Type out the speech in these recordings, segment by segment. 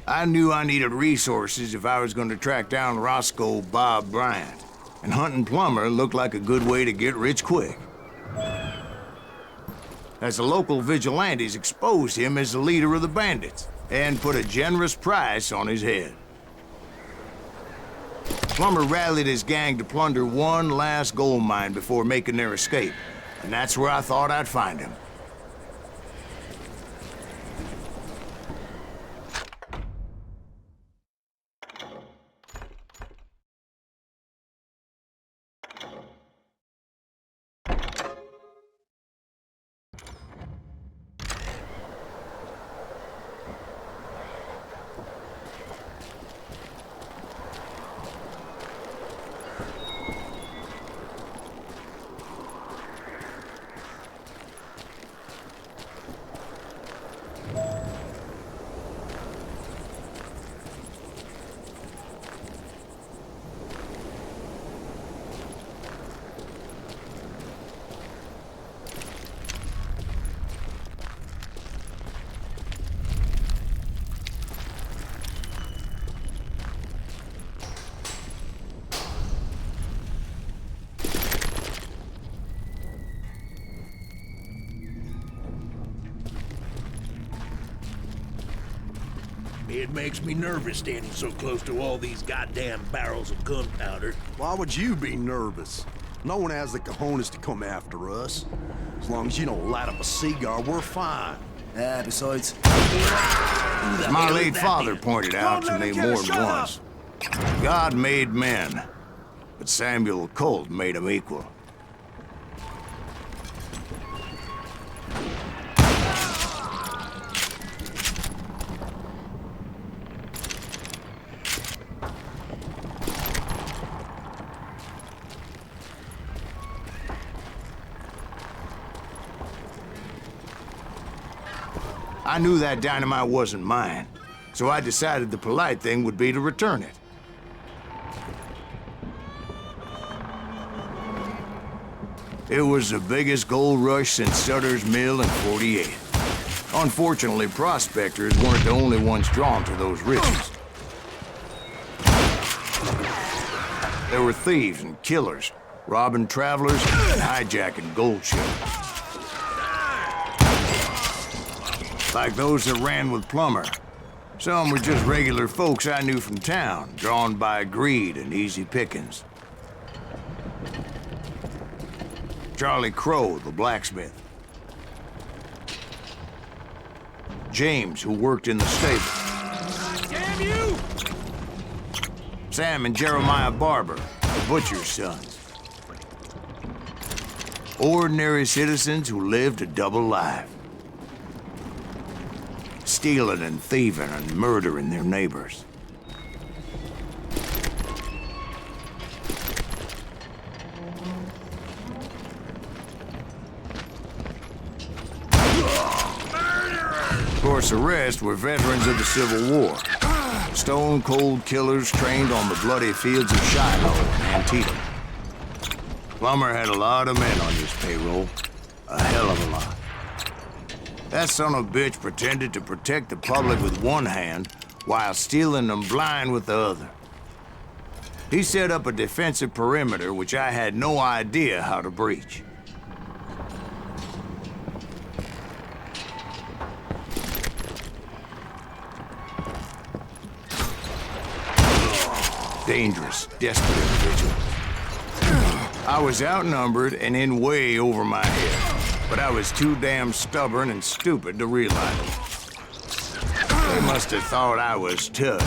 I knew I needed resources if I was going to track down Roscoe Bob Bryant, and hunting Plummer looked like a good way to get rich quick. As the local vigilantes exposed him as the leader of the bandits, and put a generous price on his head. Plummer rallied his gang to plunder one last gold mine before making their escape, and that's where I thought I'd find him. It makes me nervous standing so close to all these goddamn barrels of gunpowder. Why would you be nervous? No one has the cojones to come after us. As long as you don't light up a cigar, we're fine. Besides... My late father pointed out to me more than once. God made men, but Samuel Colt made them equal. I knew that dynamite wasn't mine, so I decided the polite thing would be to return it. It was the biggest gold rush since Sutter's Mill in '48. Unfortunately, prospectors weren't the only ones drawn to those riches. There were thieves and killers, robbing travelers and hijacking gold ships. Like those that ran with Plummer. Some were just regular folks I knew from town, drawn by greed and easy pickings. Charlie Crow, the blacksmith. James, who worked in the stable. Damn you! Sam and Jeremiah Barber, the butcher's sons. Ordinary citizens who lived a double life. Stealing and thieving and murdering their neighbors. Of course, the rest were veterans of the Civil War. Stone-cold killers trained on the bloody fields of Shiloh and Antietam. Plummer had a lot of men on his payroll. A hell of a lot. That son of a bitch pretended to protect the public with one hand while stealing them blind with the other. He set up a defensive perimeter which I had no idea how to breach. Dangerous, desperate individual. I was outnumbered and in way over my head, but I was too damn stubborn and stupid to realize it. They must have thought I was tough,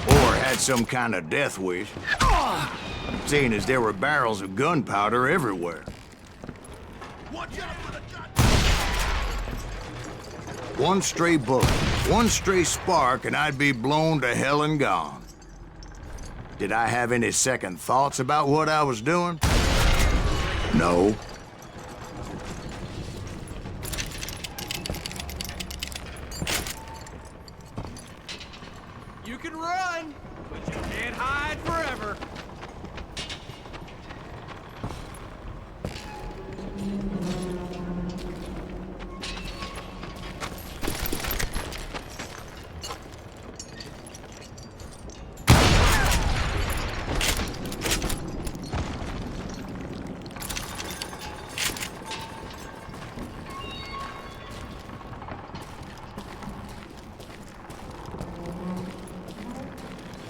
or had some kind of death wish, seeing as there were barrels of gunpowder everywhere. Watch out for the One stray bullet, one stray spark, and I'd be blown to hell and gone. Did I have any second thoughts about what I was doing? No. You can run, but you can't hide forever.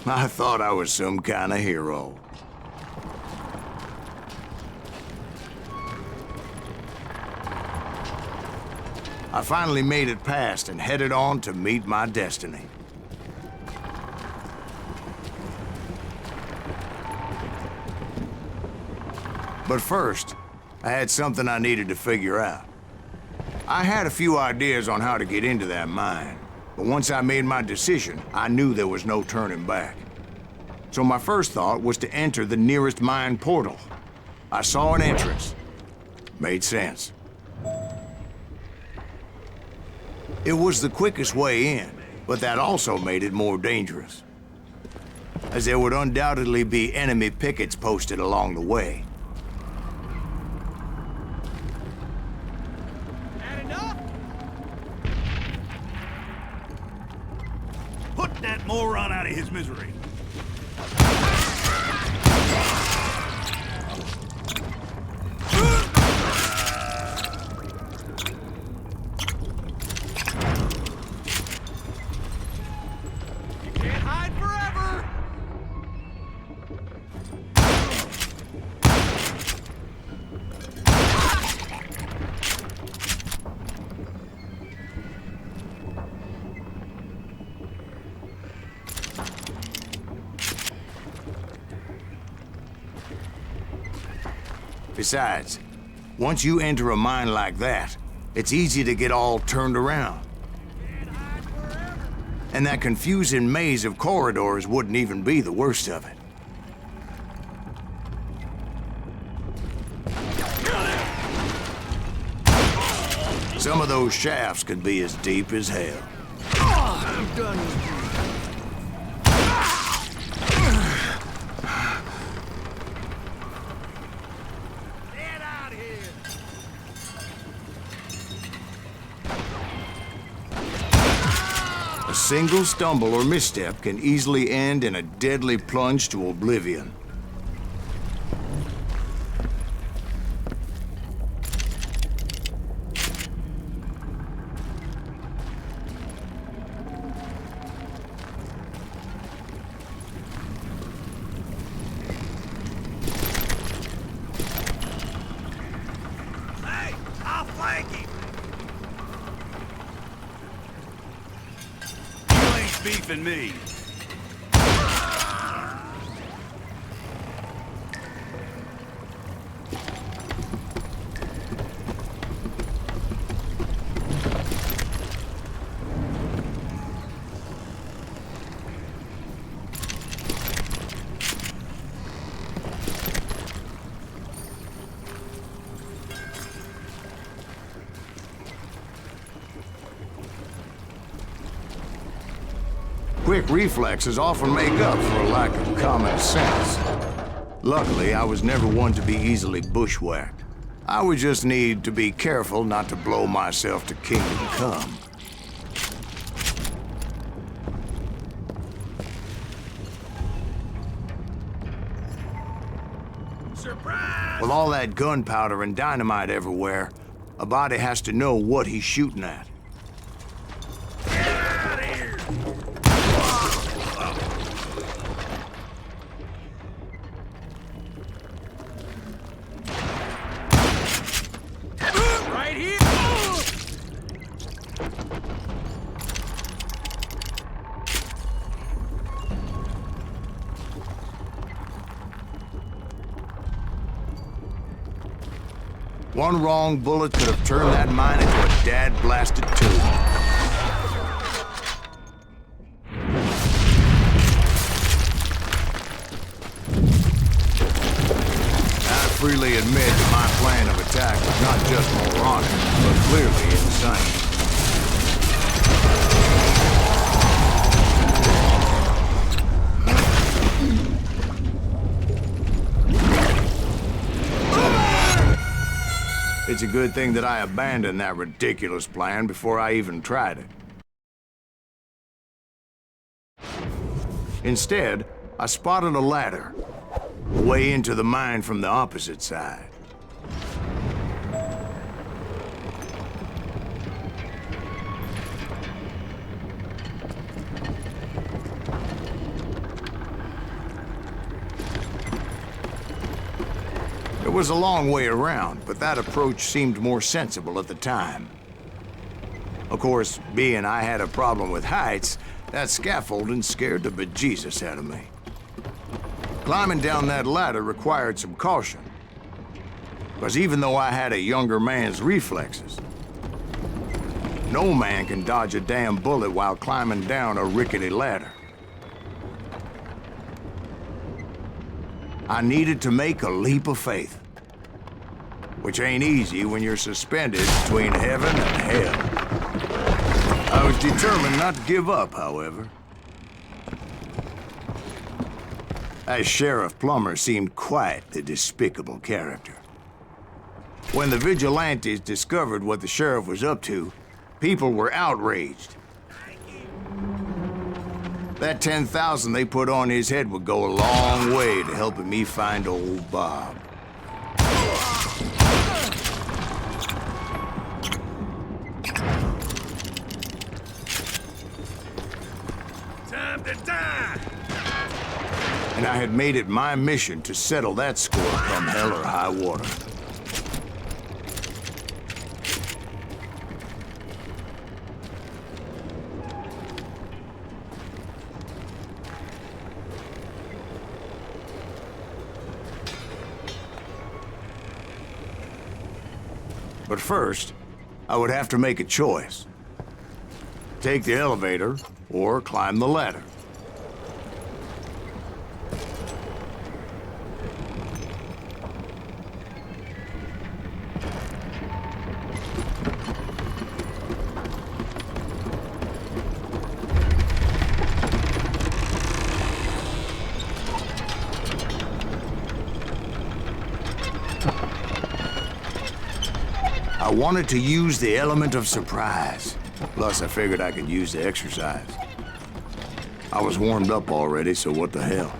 I thought I was some kind of hero. I finally made it past and headed on to meet my destiny. But first, I had something I needed to figure out. I had a few ideas on how to get into that mine, but once I made my decision, I knew there was no turning back. So my first thought was to enter the nearest mine portal. I saw an entrance. Made sense. It was the quickest way in, but that also made it more dangerous, as there would undoubtedly be enemy pickets posted along the way. Had enough? Put that moron out of his misery. Can't hide forever! Besides, once you enter a mine like that, it's easy to get all turned around. And that confusing maze of corridors wouldn't even be the worst of it. Some of those shafts could be as deep as hell. I'm done with you. Get out of here! A single stumble or misstep can easily end in a deadly plunge to oblivion. Hey, I'll flank him. You ain't beefing me. Quick reflexes often make up for a lack of common sense. Luckily, I was never one to be easily bushwhacked. I would just need to be careful not to blow myself to kingdom come. Surprise! With all that gunpowder and dynamite everywhere, a body has to know what he's shooting at. Get out of here! Right here! One wrong bullet could have turned that mine into a dad-blasted tube. I freely admit that my plan of attack was not just moronic, but clearly insane. It's a good thing that I abandoned that ridiculous plan before I even tried it. Instead, I spotted a ladder, a way into the mine from the opposite side. was a long way around, but that approach seemed more sensible at the time. Of course, being I had a problem with heights, that scaffolding scared the bejesus out of me. Climbing down that ladder required some caution, because even though I had a younger man's reflexes, no man can dodge a damn bullet while climbing down a rickety ladder. I needed to make a leap of faith, which ain't easy when you're suspended between heaven and hell. I was determined not to give up, however. That Sheriff Plummer seemed quite the despicable character. When the vigilantes discovered what the sheriff was up to, people were outraged. That 10,000 they put on his head would go a long way to helping me find old Bob. Time to die! And I had made it my mission to settle that score come hell or high water. But first, I would have to make a choice. Take the elevator or climb the ladder. I wanted to use the element of surprise. Plus, I figured I could use the exercise. I was warmed up already, so what the hell?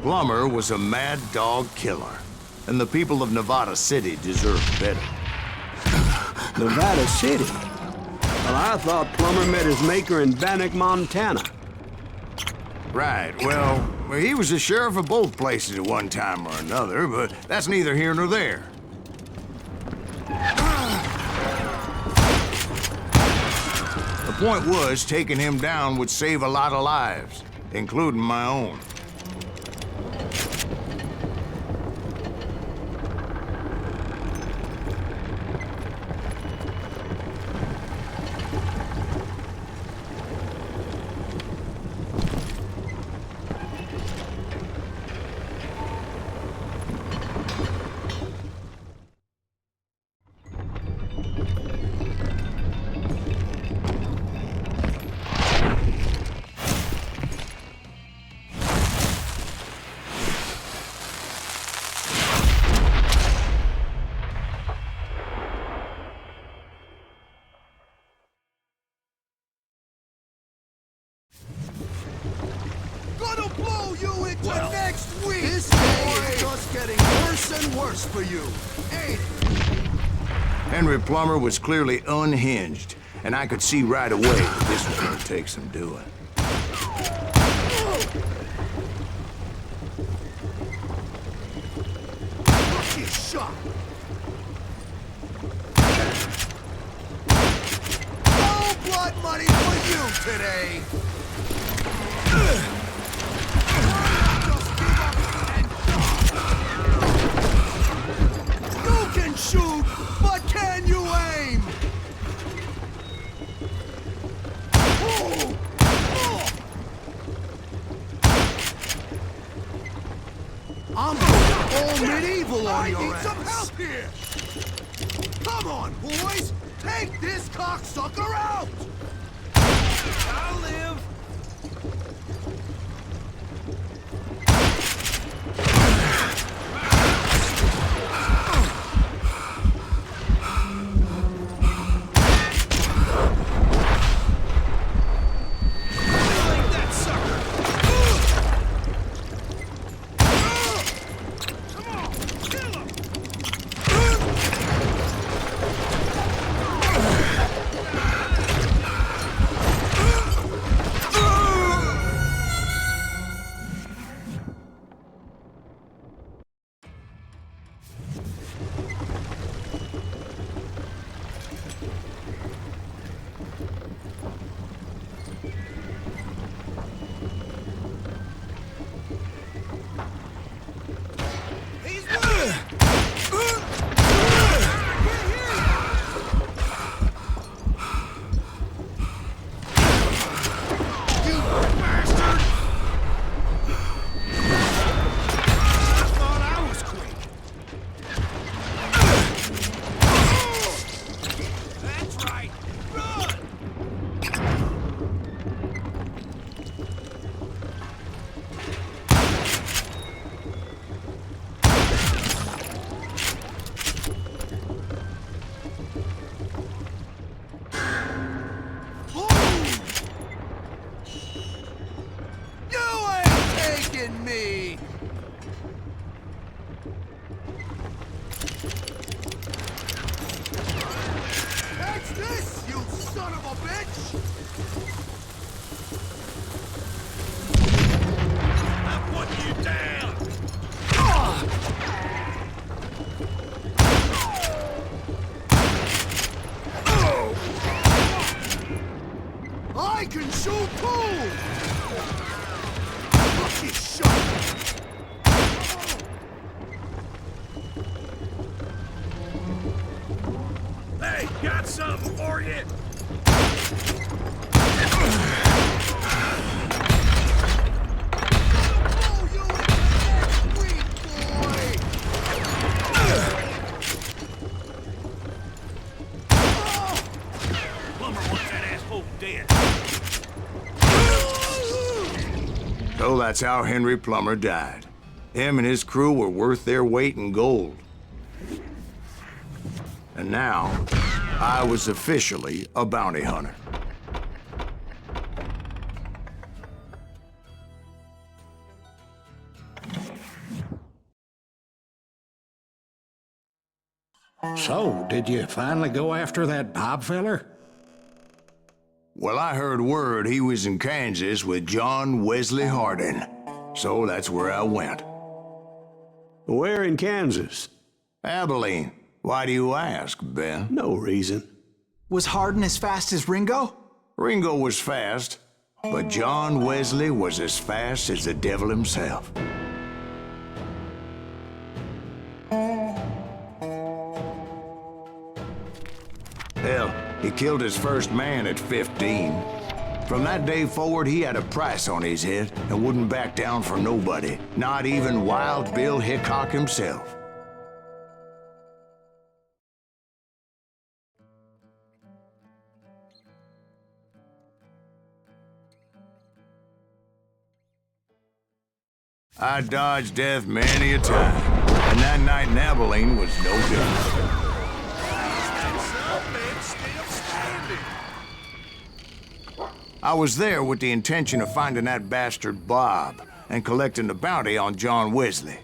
Plummer was a mad dog killer, and the people of Nevada City deserved better. Nevada City? Well, I thought Plummer met his maker in Bannock, Montana. Right, well, he was the sheriff of both places at one time or another, but that's neither here nor there. The point was, taking him down would save a lot of lives, including my own. Gonna blow you into next week! This day is just getting worse and worse for you. Ain't it? Henry Plummer was clearly unhinged, and I could see right away that this was gonna take some doing. Lucky shot! No blood money for you today! You can shoot, but can you aim? I'm going all medieval on your ass. I need some help here. Come on, boys, take this cocksucker out. I'll live. yet. Oh, you sweet boy! Plumber wants that asshole dead. So that's how Henry Plummer died. Him and his crew were worth their weight in gold. And now, I was officially a bounty hunter. So, did you finally go after that Bob feller? Well, I heard word he was in Kansas with John Wesley Hardin. So that's where I went. Where in Kansas? Abilene. Why do you ask, Ben? No reason. Was Hardin as fast as Ringo? Ringo was fast, but John Wesley was as fast as the devil himself. Hell, he killed his first man at 15. From that day forward, he had a price on his head and wouldn't back down for nobody, not even Wild Bill Hickok himself. I dodged death many a time, and that night in Abilene was no different. I was there with the intention of finding that bastard Bob and collecting the bounty on John Wesley.